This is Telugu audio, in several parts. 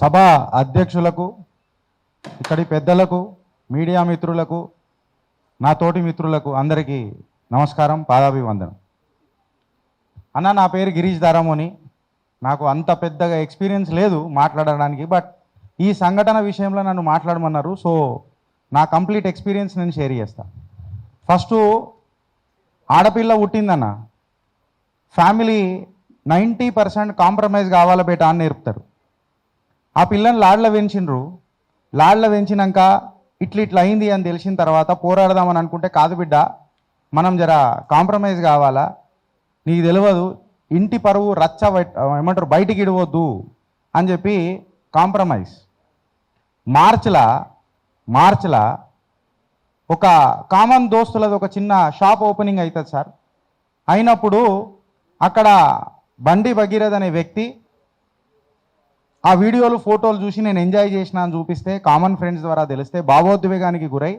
సభ అధ్యక్షులకు, ఇక్కడి పెద్దలకు, మీడియా మిత్రులకు, నా తోటి మిత్రులకు అందరికీ నమస్కారం, పాదాభివందనం. అన్న, నా పేరు గిరీష్ దారామోని. నాకు అంత పెద్దగా ఎక్స్పీరియన్స్ లేదు మాట్లాడడానికి, బట్ ఈ సంఘటన విషయంలో నన్ను మాట్లాడమన్నారు. సో నా కంప్లీట్ ఎక్స్పీరియన్స్ నేను షేర్ చేస్తాను. ఫస్ట్, ఆడపిల్ల పుట్టిందన్న, ఫ్యామిలీ 90% కాంప్రమైజ్ కావాలా బేటా అని నేర్పుతారు. ఆ పిల్లని లాడ్ల పెంచిండ్రు. లాడ్ల పెంచినాక ఇట్లా అయింది అని తెలిసిన తర్వాత పోరాడదామని అనుకుంటే, కాదు బిడ్డ, మనం జర కాంప్రమైజ్ కావాలా, నీకు తెలియదు, ఇంటి పరువు రచ్చ ఏమంటారు బయటికి ఇడవద్దు అని చెప్పి కాంప్రమైజ్. మార్చ్లా ఒక కామన్ దోస్తులది ఒక చిన్న షాప్ ఓపెనింగ్ అవుతుంది సార్. అయినప్పుడు అక్కడ బండి భగీరథ్ అనే వ్యక్తి ఆ వీడియోలు ఫోటోలు చూసి నేను ఎంజాయ్ చేసిన అని చూపిస్తే, కామన్ ఫ్రెండ్స్ ద్వారా తెలిస్తే భావోద్వేగానికి గురై,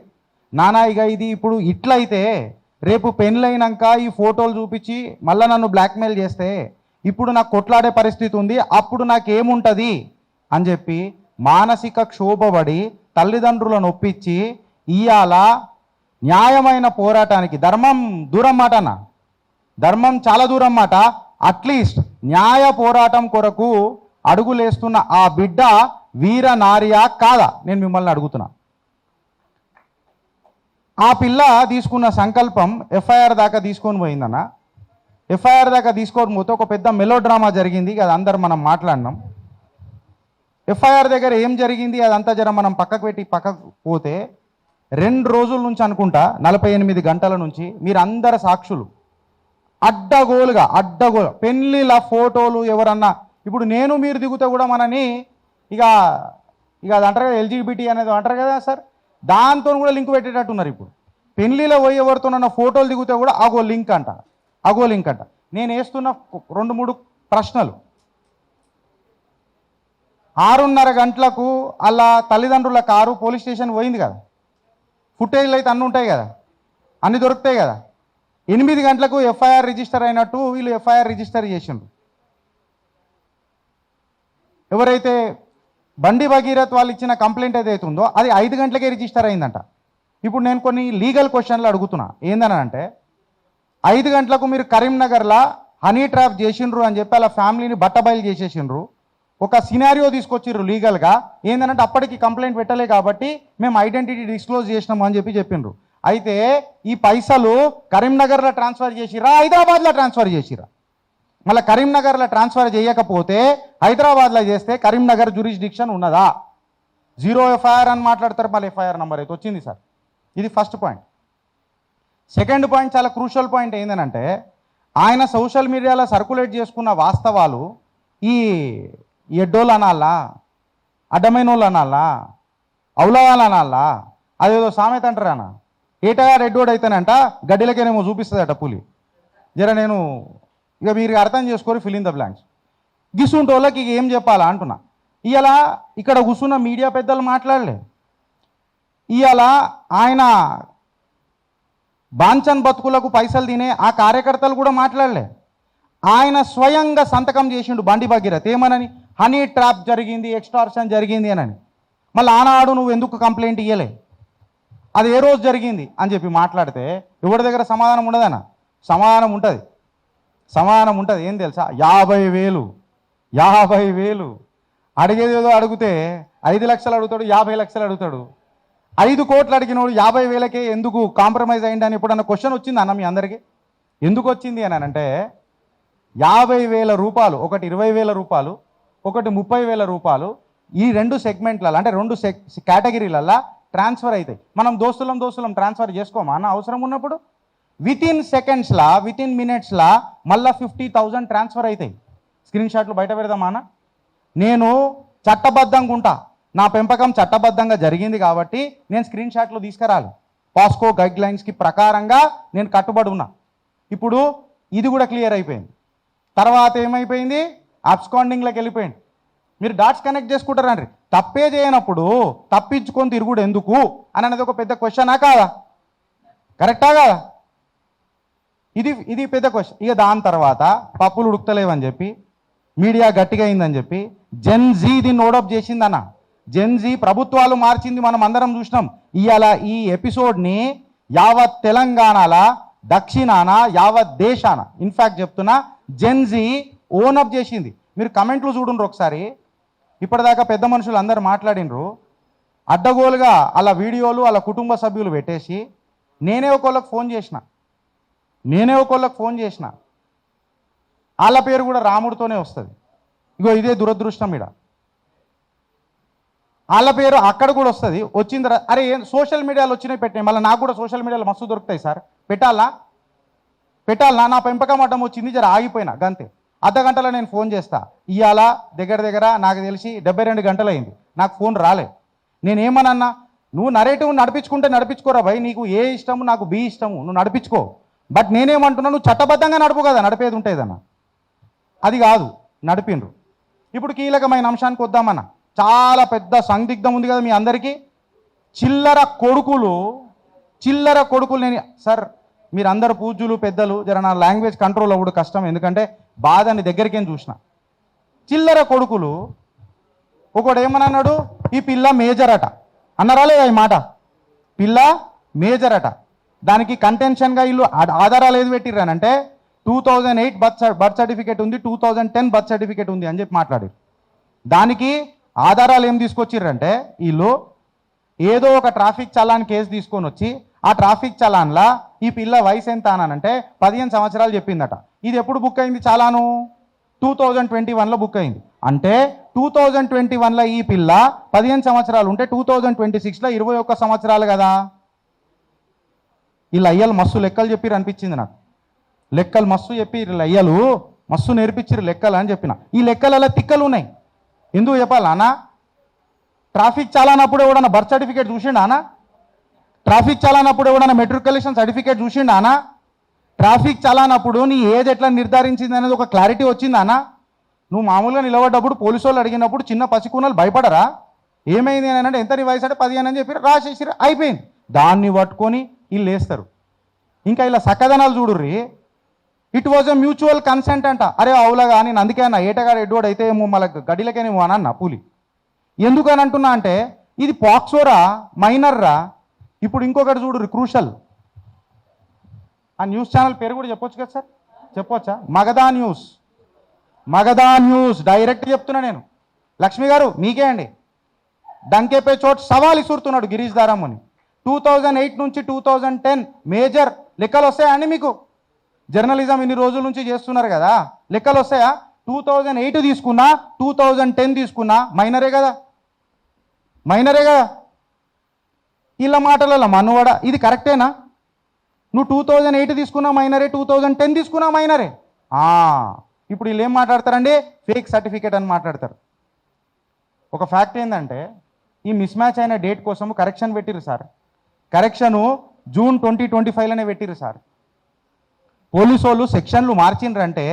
నానా ఇక ఇది ఇప్పుడు ఇట్లయితే రేపు పెళ్ళైనాక ఈ ఫోటోలు చూపించి మళ్ళీ నన్ను బ్లాక్మెయిల్ చేస్తే ఇప్పుడు నాకు కొట్లాడే పరిస్థితి ఉంది, అప్పుడు నాకేముంటుంది అని చెప్పి మానసిక క్షోభపడి తల్లిదండ్రులను ఒప్పించి ఇవాళ న్యాయమైన పోరాటానికి, ధర్మం దూరం మాట అన్న, ధర్మం చాలా దూరం మాట, అట్లీస్ట్ న్యాయ పోరాటం కొరకు అడుగులేస్తున్న ఆ బిడ్డ వీర నారియా కాదా నేను మిమ్మల్ని అడుగుతున్నా. ఆ పిల్ల తీసుకున్న సంకల్పం ఎఫ్ఐఆర్ దాకా తీసుకొని పోయిందన్న. ఎఫ్ఐఆర్ దాకా తీసుకొని పోతే ఒక పెద్ద మెలో డ్రామా జరిగింది, అది అందరం మనం మాట్లాడినాం. ఎఫ్ఐఆర్ దగ్గర ఏం జరిగింది అదంతా జర మనం పక్కకు పోతే 2 రోజుల నుంచి అనుకుంటా 48 గంటల నుంచి మీరు అందరు సాక్షులు, అడ్డగోలుగా పెళ్ళిళ్ళ ఫోటోలు ఎవరన్నా, ఇప్పుడు నేను మీరు దిగుతే కూడా మనని ఇక అది అంటారు కదా, ఎల్జీబీటీ అనేది అంటారు కదా సార్, దాంతో కూడా లింక్ పెట్టేటట్టున్నారు. ఇప్పుడు పెళ్ళిలో పోయి ఎవరితోనన్న ఫోటోలు దిగితే కూడా అగో లింక్ అంట. నేను వేస్తున్న 2-3 ప్రశ్నలు. 6:30 గంటలకు అలా తల్లిదండ్రుల కారు పోలీస్ స్టేషన్ పోయింది కదా, ఫుటేజ్లు అయితే అన్నీ ఉంటాయి కదా, అన్నీ దొరుకుతాయి కదా. 8 గంటలకు ఎఫ్ఐఆర్ రిజిస్టర్ అయినట్టు వీళ్ళు ఎఫ్ఐఆర్ రిజిస్టర్ చేసిండ్రు. ఎవరైతే బండి భగీరథ్ వాళ్ళు ఇచ్చిన కంప్లైంట్ ఏదైతే ఉందో అది 5 గంటలకే రిజిస్టర్ అయిందంట. ఇప్పుడు నేను కొన్ని లీగల్ క్వశ్చన్లు అడుగుతున్నా. ఏందని అంటే, 5 గంటలకు మీరు కరీంనగర్లో హనీ ట్రాప్ చేసిండ్రు అని చెప్పి అలా ఫ్యామిలీని బట్టబయలు చేసేసిండ్రు. ఒక సినారియో తీసుకొచ్చిర్రు లీగల్గా. ఏంటంటే అప్పటికి కంప్లైంట్ పెట్టలే కాబట్టి మేము ఐడెంటిటీ డిస్క్లోజ్ చేసినాము అని చెప్పిండ్రు. అయితే ఈ పైసలు కరీంనగర్లో ట్రాన్స్ఫర్ చేసిరా, హైదరాబాద్లో ట్రాన్స్ఫర్ చేసిరా? మళ్ళీ కరీంనగర్లో ట్రాన్స్ఫర్ చేయకపోతే హైదరాబాద్లో చేస్తే కరీంనగర్ జ్యూరిస్డిక్షన్ ఉన్నదా? 0 ఎఫ్ఐఆర్ అని మాట్లాడతారు, మళ్ళీ ఎఫ్ఐఆర్ నెంబర్ అయితే వచ్చింది సార్. ఇది ఫస్ట్ పాయింట్. సెకండ్ పాయింట్, చాలా క్రూషల్ పాయింట్ ఏంటంటే, ఆయన సోషల్ మీడియాలో సర్క్యులేట్ చేసుకున్న వాస్తవాలు ఈ ఎడ్డోళ్ళు అనాలా, అడ్డమైనోళ్ళు అనాలా, అవులవాళ్ళు అనాలా, అదేదో సామెత అంటారు అన్న, ఏటగా రెడ్డోడు అయితేనంట గడ్డిలకేనేమో చూపిస్తుందట పులి. జర నేను ఇక మీరు అర్థం చేసుకొని ఫిల్ ఇన్ ద బ్లాంక్స్. గిసుంటోళ్ళకి ఇక ఏం చెప్పాలా అంటున్నా. ఇవాళ ఇక్కడ కూర్చున్న మీడియా పెద్దలు మాట్లాడలే. ఇవాళ ఆయన బాంచన్ బతుకులకు పైసలు తినే ఆ కార్యకర్తలు కూడా మాట్లాడలే. ఆయన స్వయంగా సంతకం చేసిండు బండి భగీరథ్, ఏమనని, హనీ ట్రాప్ జరిగింది, ఎక్స్టార్షన్ జరిగింది అనని. మళ్ళీ ఆనాడు నువ్వు ఎందుకు కంప్లైంట్ ఇవ్వలే, అది ఏ రోజు జరిగింది అని చెప్పి మాట్లాడితే ఎవరి దగ్గర సమాధానం ఉండదన్న? సమాధానం ఉంటుంది. ఏం తెలుసా? 50,000 అడిగేది ఏదో అడిగితే 5 లక్షలు అడుగుతాడు, 50 లక్షలు అడుగుతాడు. 5 కోట్లు అడిగినోడు 50,000కే ఎందుకు కాంప్రమైజ్ అయ్యింది అని ఎప్పుడన్నా క్వశ్చన్ వచ్చింది అన్న మీ అందరికీ? ఎందుకు వచ్చింది అని అంటే, 50,000 రూపాయలు, ఒకటి 20,000 రూపాయలు, ఒకటి 30,000 రూపాయలు, ఈ 2 సెగ్మెంట్లలో అంటే 2 కేటగిరీలల్లో ట్రాన్స్ఫర్ అవుతాయి. మనం దోస్తులం ట్రాన్స్ఫర్ చేసుకోమా అన్న అవసరం ఉన్నప్పుడు? వితిన్ సెకండ్స్లా, వితిన్ మినిట్స్లా మళ్ళీ 50,000 ట్రాన్స్ఫర్ అవుతాయి. స్క్రీన్ షాట్లు బయట పెడదామా అన్న? నేను చట్టబద్ధంగా ఉంటా, నా పెంపకం చట్టబద్ధంగా జరిగింది కాబట్టి నేను స్క్రీన్ షాట్లు తీసుకురాలి. పాస్కో గైడ్ లైన్స్కి ప్రకారంగా నేను కట్టుబడి ఉన్నా. ఇప్పుడు ఇది కూడా క్లియర్ అయిపోయింది. తర్వాత ఏమైపోయింది? అబ్స్కాండింగ్లోకి వెళ్ళిపోయింది. మీరు డాట్స్ కనెక్ట్ చేసుకుంటారండి. తప్పే చేయనప్పుడు తప్పించుకొని తిరుగుడు ఎందుకు అని అనేది ఒక పెద్ద క్వశ్చనా కాదా? కరెక్టా కాదా? ఇది పెద్ద క్వశ్చన్. ఇక దాని తర్వాత పప్పులు ఉడుకుతలేవని చెప్పి మీడియా గట్టిగా అయిందని చెప్పి జెన్ జీ దీన్ని నోడప్ చేసిందన్న. జెన్ జీ ప్రభుత్వాలు మార్చింది మనం అందరం చూసినాం. ఇవాళ ఈ ఎపిసోడ్ని యావత్ తెలంగాణల దక్షిణాన యావత్ దేశాన ఇన్ఫ్యాక్ట్ చెప్తున్నా జెన్ జీ ఓనప్ చేసింది. మీరు కమెంట్లు చూడండి ఒకసారి. ఇప్పటిదాకా పెద్ద మనుషులు అందరు మాట్లాడినరు, అడ్డగోలుగా అలా వీడియోలు అలా కుటుంబ సభ్యులు పెట్టేసి నేనే ఒకళ్ళకి ఫోన్ చేసిన వాళ్ళ పేరు కూడా రాముడితోనే వస్తుంది. ఇగో ఇదే దురదృష్టం. ఇక్కడ వాళ్ళ పేరు అక్కడ కూడా వస్తుంది. వచ్చింది అరే సోషల్ మీడియాలో వచ్చినాయి పెట్టినాయి. మళ్ళీ నాకు కూడా సోషల్ మీడియాలో మస్తు దొరుకుతాయి సార్. పెట్టాలా నా పెంపకం అడ్డం వచ్చింది, జర ఆగిపోయినా గంతే. అర్ధగంటలో నేను ఫోన్ చేస్తా. ఇవాళ దగ్గర నాకు తెలిసి 72 గంటలు అయింది, నాకు ఫోన్ రాలే. నేనేమనన్నా, నువ్వు నరేటివ్ నడిపించుకుంటే నడిపించుకోరా భయ్, నీకు ఏ ఇష్టము నాకు బి ఇష్టము, నువ్వు నడిపించుకో. బట్ నేనేమంటున్నా, నువ్వు చట్టబద్ధంగా నడుపు కదా, నడిపేది ఉంటేదన్న. అది కాదు, నడిపిండ్రు. ఇప్పుడు కీలకమైన అంశానికి వద్దామన్న. చాలా పెద్ద సందిగ్ధం ఉంది కదా మీ అందరికీ. చిల్లర కొడుకులు నేను సార్, మీరు అందరు పూజ్యులు పెద్దలు, జర నా లాంగ్వేజ్ కంట్రోల్ అవ్వడు కష్టం, ఎందుకంటే బాధని దగ్గరికేం చూసిన. చిల్లర కొడుకులు ఒకడు ఏమన్నాడు, ఈ పిల్ల మేజర్ అట అన్నారా లేదా? ఈ మాట పిల్ల మేజర్ అట. దానికి కంటెన్షన్గా వీళ్ళు ఆధారాలు ఏది పెట్టిర్రనంటే 2008 బర్త్ సర్టిఫికేట్ ఉంది, 2010 బర్త్ సర్టిఫికేట్ ఉంది అని చెప్పి మాట్లాడారు. దానికి ఆధారాలు ఏం తీసుకొచ్చిర్రంటే, వీళ్ళు ఏదో ఒక ట్రాఫిక్ చలాన్ కేసు తీసుకొని వచ్చి ఆ ట్రాఫిక్ చలాన్లా ఈ పిల్ల వయసు ఎంత అనంటే 15 సంవత్సరాలు చెప్పిందట. ఇది ఎప్పుడు బుక్ అయింది చలాను? 2021లో బుక్ అయింది. అంటే 2021లో ఈ పిల్ల 15 సంవత్సరాలు ఉంటే 2026లో 21 సంవత్సరాలు కదా. వీళ్ళు అయ్యలు మస్తు లెక్కలు చెప్పిర్రు అనిపించింది నాకు. లెక్కలు మస్తు చెప్పి అయ్యలు మస్తు నేర్పించారు లెక్కలు అని చెప్పిన. ఈ లెక్కలలో తిక్కలు ఉన్నాయి. ఎందుకు చెప్పాలి నాన్న? ట్రాఫిక్ చాలానప్పుడు ఎవడన్నా బర్త్ సర్టిఫికేట్ చూసిండానా? ట్రాఫిక్ చాలానప్పుడు ఎవడన్నా మెట్రికులేషన్ సర్టిఫికేట్ చూసిండానా? ట్రాఫిక్ చాలానప్పుడు నీ ఏజ్ ఎట్లా నిర్ధారించింది అనేది ఒక క్లారిటీ వచ్చిందానా? నువ్వు మామూలుగా నిలబడ్డప్పుడు పోలీసు వాళ్ళు అడిగినప్పుడు చిన్న పసికూనలు భయపడరా? ఏమైంది అని అంటే, ఎంత నీ వయసు అంటే 15 అని చెప్పి రాసేసి అయిపోయింది. దాన్ని పట్టుకొని వీళ్ళు వేస్తారు. ఇంకా ఇలా సక్కదనాలు చూడుర్రి. It was a mutual consent అంట. అరే అవులాగా నేను అందుకే అన్న ఏటగాడు ఎడ్డోడు అయితే ఏమో మళ్ళీ గడిలకేనేమో అని అన్న పూలి. ఎందుకని అంటున్నా అంటే, ఇది పాక్సోరా మైనర్రా. ఇప్పుడు ఇంకొకటి చూడుర్రి క్రూషల్. ఆ న్యూస్ ఛానల్ పేరు కూడా చెప్పొచ్చు కదా సార్? చెప్పొచ్చా? మగధా న్యూస్ డైరెక్ట్ చెప్తున్నా నేను. లక్ష్మి గారు మీకే అండి. డంకేపే చోట్ సవాల్ ఇసురుతున్నాడు గిరీష్ దారాముని. 2008 నుంచి 2010 మేజర్ లెక్కలు వస్తాయా మీకు? జర్నలిజం ఇన్ని రోజుల నుంచి చేస్తున్నారు కదా, లెక్కలు వస్తాయా? 2008 తీసుకున్నా 2010 తీసుకున్నా మైనరే కదా. వీళ్ళ మాటలలో మనువడ ఇది కరెక్టేనా? నువ్వు 2008 తీసుకున్నా మైనరే, 2010 తీసుకున్నా మైనరే. ఇప్పుడు వీళ్ళు ఏం మాట్లాడతారండి? ఫేక్ సర్టిఫికేట్ అని మాట్లాడతారు. ఒక ఫ్యాక్ట్ ఏంటంటే, ఈ మిస్ మ్యాచ్ అయిన డేట్ కోసం కరెక్షన్ పెట్టిరు సార్. కరెక్షను జూన్ 2025లోనే పెట్టిరు సార్. పోలీసు వాళ్ళు సెక్షన్లు మార్చిండ్రంటే,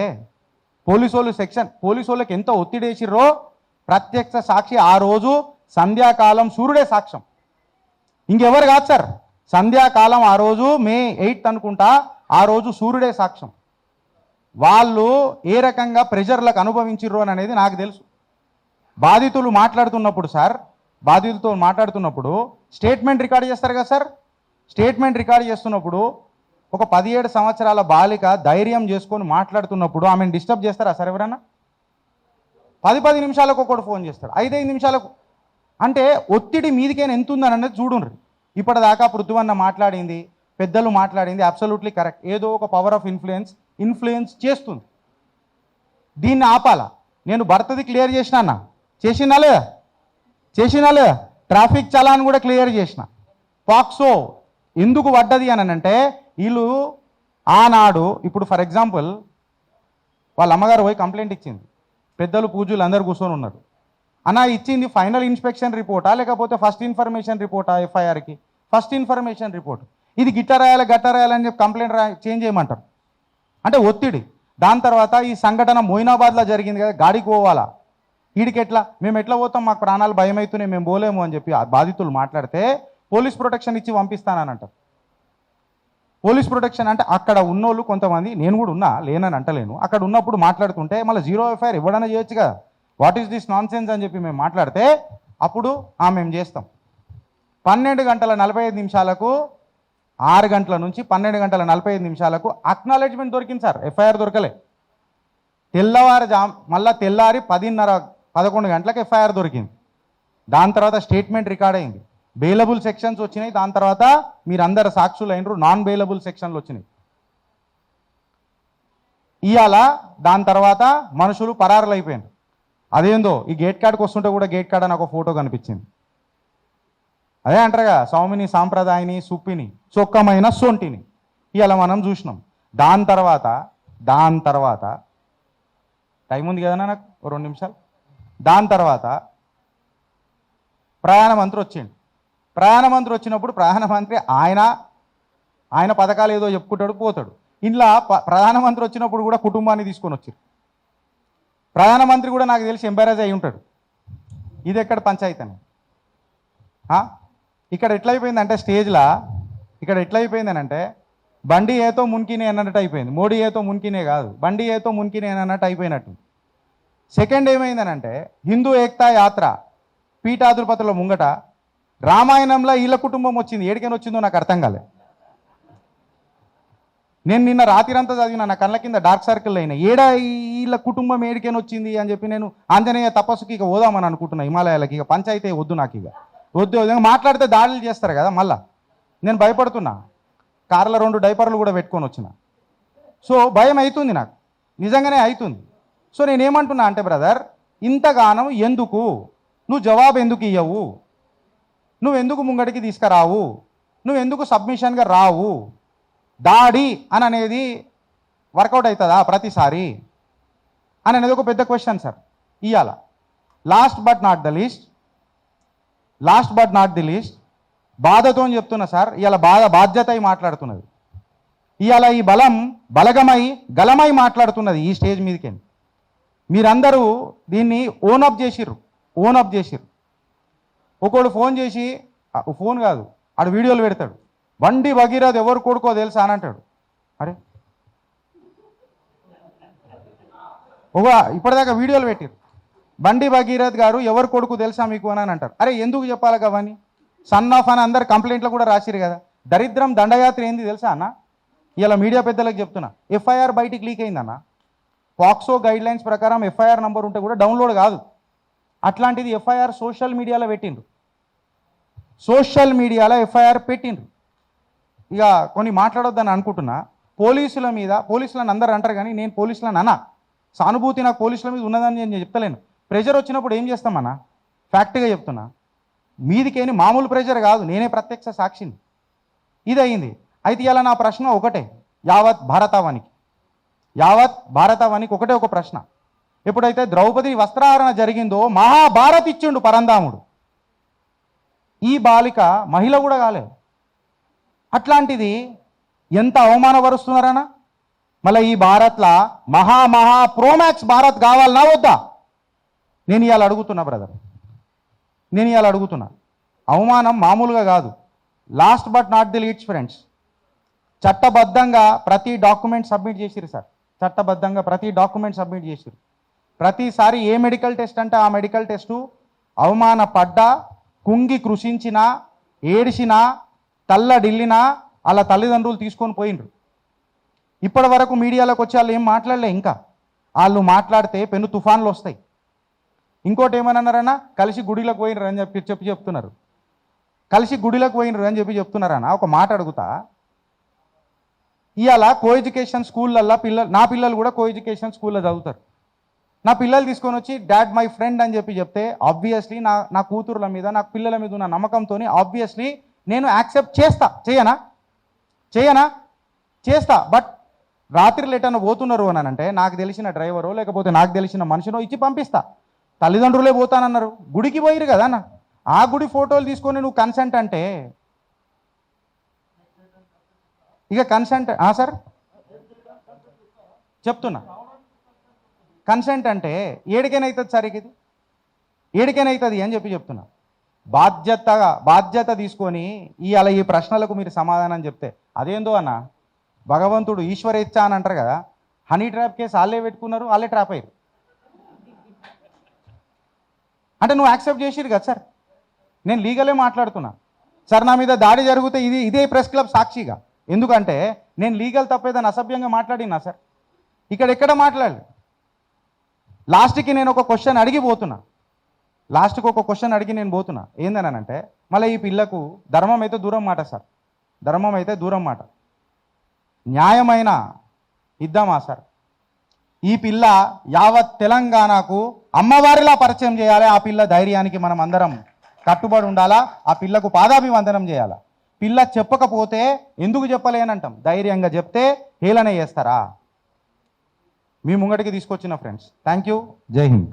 పోలీసు వాళ్ళకి ఎంత ఒత్తిడి వేసిర్రో ప్రత్యక్ష సాక్షి ఆ రోజు సంధ్యాకాలం సూర్యుడే సాక్ష్యం, ఇంకెవరు కాదు సార్. సంధ్యాకాలం ఆ రోజు మే 8 అనుకుంటా, ఆ రోజు సూర్యుడే సాక్ష్యం. వాళ్ళు ఏ రకంగా ప్రెషర్లకు అనుభవించిర్రు అనేది నాకు తెలుసు. బాధితులతో మాట్లాడుతున్నప్పుడు స్టేట్మెంట్ రికార్డ్ చేస్తారు కదా సార్. స్టేట్మెంట్ రికార్డ్ చేస్తున్నప్పుడు ఒక 17 సంవత్సరాల బాలిక ధైర్యం చేసుకొని మాట్లాడుతున్నప్పుడు ఆమెను డిస్టర్బ్ చేస్తారా సార్ ఎవరన్నా? 10 నిమిషాలకు ఒకటి ఫోన్ చేస్తాడు, 5 నిమిషాలకు. అంటే ఒత్తిడి మీదికైనా ఎంత ఉందని అనేది చూడండి. ఇప్పటిదాకా పృథ్వన్న మాట్లాడింది, పెద్దలు మాట్లాడింది అబ్సల్యూట్లీ కరెక్ట్. ఏదో ఒక పవర్ ఆఫ్ ఇన్ఫ్లుయెన్స్ చేస్తుంది. దీన్ని ఆపాలా? నేను భర్తది క్లియర్ చేసినా లేదా? ట్రాఫిక్ చలాన్ కూడా క్లియర్ చేసిన. పాక్సో ఎందుకు పడ్డది అని అంటే, వీళ్ళు ఆనాడు ఇప్పుడు ఫర్ ఎగ్జాంపుల్ వాళ్ళ అమ్మగారు పోయి కంప్లైంట్ ఇచ్చింది, పెద్దలు పూజలు అందరు కూర్చొని ఉన్నారు. అన్న ఇచ్చింది ఫైనల్ ఇన్స్పెక్షన్ రిపోర్టా లేకపోతే ఫస్ట్ ఇన్ఫర్మేషన్ రిపోర్టా? ఎఫ్ఐఆర్కి ఫస్ట్ ఇన్ఫర్మేషన్ రిపోర్ట్. ఇది గట్ట రాయాలని చెప్పి కంప్లైంట్ చేంజ్ చేయమంటారు. అంటే ఒత్తిడి. దాని తర్వాత ఈ సంఘటన మొయినాబాద్లో జరిగింది కదా, గాడికి పోవాలా, వీడికి ఎట్లా, మేము ఎట్లా పోతాం, మాకు ప్రాణాలు భయం అవుతున్నాయి, మేము పోలేము అని చెప్పి బాధితులు మాట్లాడితే పోలీస్ ప్రొటెక్షన్ ఇచ్చి పంపిస్తానని అంటారు. పోలీస్ ప్రొటెక్షన్ అంటే అక్కడ ఉన్నోళ్ళు కొంతమంది, నేను కూడా ఉన్నా, లేనని అంటలేను, అక్కడ ఉన్నప్పుడు మాట్లాడుతుంటే మళ్ళీ 0 ఎఫ్ఐఆర్ ఇవ్వడన్నా చేయొచ్చు కదా, what is this non sense అని చెప్పి మేము మాట్లాడితే అప్పుడు మేము చేస్తాం. 12 గంటల 45 నిమిషాలకు 6 గంటల నుంచి 12 గంటల 45 నిమిషాలకు అక్నాలెడ్జ్మెంట్ దొరికింది సార్, ఎఫ్ఐఆర్ దొరకలే. మళ్ళీ తెల్లారి 10:30 11 గంటలకు ఎఫ్ఐఆర్ దొరికింది. దాని తర్వాత స్టేట్మెంట్ రికార్డ్ అయింది, బెయిలబుల్ సెక్షన్స్ వచ్చినాయి. దాని తర్వాత మీరందరు సాక్షులు అయినరు, నాన్ బెయిలబుల్ సెక్షన్లు వచ్చినాయి. ఇవాళ దాని తర్వాత మనుషులు పరారులు అయిపోయారు. అదేందో ఈ గేట్ కార్డ్కి వస్తుంటే కూడా గేట్ కార్డ్ అని ఒక ఫోటో కనిపించింది. అదే అంటారుగా, సౌమిని సాంప్రదాయని సుప్పిని చొక్కమైన సొంటిని ఇవాళ మనం చూసినాం. దాని తర్వాత టైం ఉంది కదా నాకు 2 నిమిషాలు. దాని తర్వాత ప్రధానమంత్రి వచ్చిండు. ప్రధానమంత్రి వచ్చినప్పుడు ప్రధానమంత్రి ఆయన పథకాలు ఏదో చెప్పుకుంటాడు పోతాడు. ఇంట్లో ప్రధానమంత్రి వచ్చినప్పుడు కూడా కుటుంబాన్ని తీసుకొని వచ్చారు. ప్రధానమంత్రి కూడా నాకు తెలిసి ఎంబారేజ్ అయి ఉంటాడు. ఇది ఎక్కడ పంచాయతీ అని ఇక్కడ ఎట్లయిపోయిందంటే స్టేజ్లో ఇక్కడ ఎట్లయిపోయిందనంటే బండి ఏతో మున్కినే అన్నట్టు అయిపోయింది. మోడీ ఏతో మున్కినే కాదు, బండి ఏతో మున్కినే అన్నట్టు అయిపోయినట్టు. సెకండ్ ఏమైందనంటే హిందూ ఏక్తా యాత్ర పీఠాధిపతుల ముంగట రామాయణంలో వీళ్ళ కుటుంబం వచ్చింది. ఏడికైనా వచ్చిందో నాకు అర్థం కాలే. నేను నిన్న రాత్రంతా చదివిన, నా కళ్ళ కింద డార్క్ సర్కిల్ అయినాయి. వీళ్ళ కుటుంబం ఏడికైనా వచ్చింది అని చెప్పి నేను ఆంజనేయ తపస్సుకి ఇక పోదామని అనుకుంటున్నా హిమాలయాలకి. ఇక పంచాయతీ వద్దు, నాకు ఇక వద్దు. మాట్లాడితే దాడులు చేస్తారు కదా, మళ్ళా నేను భయపడుతున్నా. కార్లో 2 డైపర్లు కూడా పెట్టుకొని వచ్చిన. సో భయం అవుతుంది నాకు, నిజంగానే అవుతుంది. సో నేనేమంటున్నా అంటే బ్రదర్, ఇంతగానం ఎందుకు నువ్వు జవాబు ఎందుకు ఇవ్వవు? నువ్వెందుకు ముంగడికి తీసుకురావు? నువ్వెందుకు సబ్మిషన్గా రావు? దాడి అని అనేది వర్కౌట్ అవుతుందా ప్రతిసారి అని అనేది ఒక పెద్ద క్వశ్చన్ సార్. ఇవాళ last but not the least బాధతో చెప్తున్నా సార్. ఇవాళ బాధ్యత అయి మాట్లాడుతున్నది. ఇవాళ ఈ గలమై మాట్లాడుతున్నది ఈ స్టేజ్ మీదకి. మీరందరూ దీన్ని ఓనప్ చేసిర్రు. ఒకడు ఫోన్ చేసి, ఫోన్ కాదు ఆడు వీడియోలు పెడతాడు, బండి భగీరథ్ ఎవరు కొడుకో తెలుసా అని అంటాడు. అరే ఇప్పటిదాకా వీడియోలు పెట్టిరు, బండి భగీరథ్ గారు ఎవరు కొడుకు తెలుసా మీకు అని అంటారు. అరే ఎందుకు చెప్పాలి కవని? సన్ ఆఫ్ అని అందరు కంప్లైంట్లు కూడా రాసిరు కదా. దరిద్రం దండయాత్ర ఏంది తెలుసా అన్న? ఇలా మీడియా పెద్దలకు చెప్తున్నా, ఎఫ్ఐఆర్ బయటికి లీక్ అయిందన్న. పాక్సో గైడ్ లైన్స్ ప్రకారం ఎఫ్ఐఆర్ నంబర్ ఉంటే కూడా డౌన్లోడ్ కాదు. అట్లాంటిది ఎఫ్ఐఆర్ సోషల్ మీడియాలో పెట్టిండ్రు. ఎఫ్ఐఆర్ పెట్టిండ్రు. ఇక కొన్ని మాట్లాడొద్దని అనుకుంటున్నా. పోలీసులను అందరూ అంటారు కానీ నేను పోలీసులను అన్నా. సానుభూతి నాకు పోలీసుల మీద ఉన్నదని నేను చెప్తలేను. ప్రెజర్ వచ్చినప్పుడు ఏం చేస్తామన్నా? ఫ్యాక్ట్గా చెప్తున్నా, మీదికేని మామూలు ప్రెజర్ కాదు, నేనే ప్రత్యక్ష సాక్షిని. ఇది అయింది. అయితే ఇలా నా ప్రశ్న ఒకటే, యావత్ భారతావనికి ఒకటే ఒక ప్రశ్న. ఎప్పుడైతే ద్రౌపది వస్త్రాహరణ జరిగిందో మహాభారత్ ఇచ్చిండు పరంధాముడు. ఈ బాలిక మహిళ కూడా కాలేదు. అట్లాంటిది ఎంత అవమానపరుస్తున్నారన్నా? మళ్ళీ ఈ భారత్లో మహా ప్రోమాక్స్ భారత్ కావాలన్నా వద్దా? నేను ఇవాళ అడుగుతున్నా బ్రదర్, అవమానం మామూలుగా కాదు. Last but not the least friends, చట్టబద్ధంగా ప్రతి డాక్యుమెంట్ సబ్మిట్ చేసిరు సార్. ప్రతిసారి ఏ మెడికల్ టెస్ట్ అంటే ఆ మెడికల్ టెస్టు అవమానపడ్డా, కుంగి కృషించినా, ఏడిసినా, తల్లడిల్లినా అలా తల్లిదండ్రులు తీసుకొని పోయిండ్రు. ఇప్పటి వరకు మీడియాలోకి వచ్చి వాళ్ళు ఏం మాట్లాడలే. ఇంకా వాళ్ళు మాట్లాడితే పెను తుఫాన్లు వస్తాయి. ఇంకోటి ఏమన్నారన్నా, కలిసి గుడిలోకి పోయినరు అని చెప్తున్నారు. చెప్తున్నారన్న ఒక మాట అడుగుతా. ఇవాళ కో ఎడ్యుకేషన్ స్కూళ్ళల్లో నా పిల్లలు కూడా కో ఎడ్యుకేషన్ స్కూల్లో చదువుతారు. నా పిల్లలు తీసుకొని వచ్చి డాడ్ మై ఫ్రెండ్ అని చెప్తే ఆబ్వియస్లీ నా కూతురుల మీద, నా పిల్లల మీద ఉన్న నమ్మకంతో ఆబ్వియస్లీ నేను యాక్సెప్ట్ చేస్తా. బట్ రాత్రి ఎటన్నా పోతున్నారు అని అంటే నాకు తెలిసిన డ్రైవరో లేకపోతే నాకు తెలిసిన మనిషినో ఇచ్చి పంపిస్తా. తల్లిదండ్రులే పోతానన్నారు, గుడికి పోయిరు కదా అన్న. ఆ గుడి ఫోటోలు తీసుకొని నువ్వు కన్సెంట్ అంటే ఇక కన్సెంట్ సార్ చెప్తున్నా, కన్సెంట్ అంటే ఏడికైనా అవుతుంది సార్, ఇది ఏడికైనా అవుతుంది అని చెప్తున్నా. బాధ్యత తీసుకొని ఇవాళ ఈ ప్రశ్నలకు మీరు సమాధానం చెప్తే అదేందో అన్న, భగవంతుడు ఈశ్వరేచ్ఛ అని అంటారు కదా, హనీ ట్రాప్ కేసు వాళ్ళే పెట్టుకున్నారు, వాళ్ళే ట్రాప్ అయ్యారు. అంటే నువ్వు యాక్సెప్ట్ చేసిరు కదా సార్, నేను లీగలే మాట్లాడుతున్నా సార్. నా మీద దాడి జరిగితే ఇదే ప్రెస్ క్లబ్ సాక్షిగా, ఎందుకంటే నేను లీగల్ తప్పేదని అసభ్యంగా మాట్లాడినా సార్. ఇక్కడ ఎక్కడ మాట్లాడలేదు. లాస్ట్కి నేను ఒక క్వశ్చన్ అడిగి నేను పోతున్నా ఏందనంటే, మళ్ళీ ఈ పిల్లకు ధర్మం అయితే దూరం మాట సార్, ధర్మం అయితే దూరం మాట, న్యాయమైన ఇద్దామా సార్? ఈ పిల్ల యావత్ తెలంగాణకు అమ్మవారిలా పరిచయం చేయాలి. ఆ పిల్ల ధైర్యానికి మనం అందరం కట్టుబడి ఉండాలా. ఆ పిల్లకు పాదాభివందనం చేయాలా. పిల్ల చెప్పకపోతే ఎందుకు చెప్పలేనంటాం, ధైర్యంగా చెప్తే హేళన చేస్తారా? మీ ముంగటికి తీసుకొచ్చిన ఫ్రెండ్స్, థ్యాంక్ యూ. జై హింద్.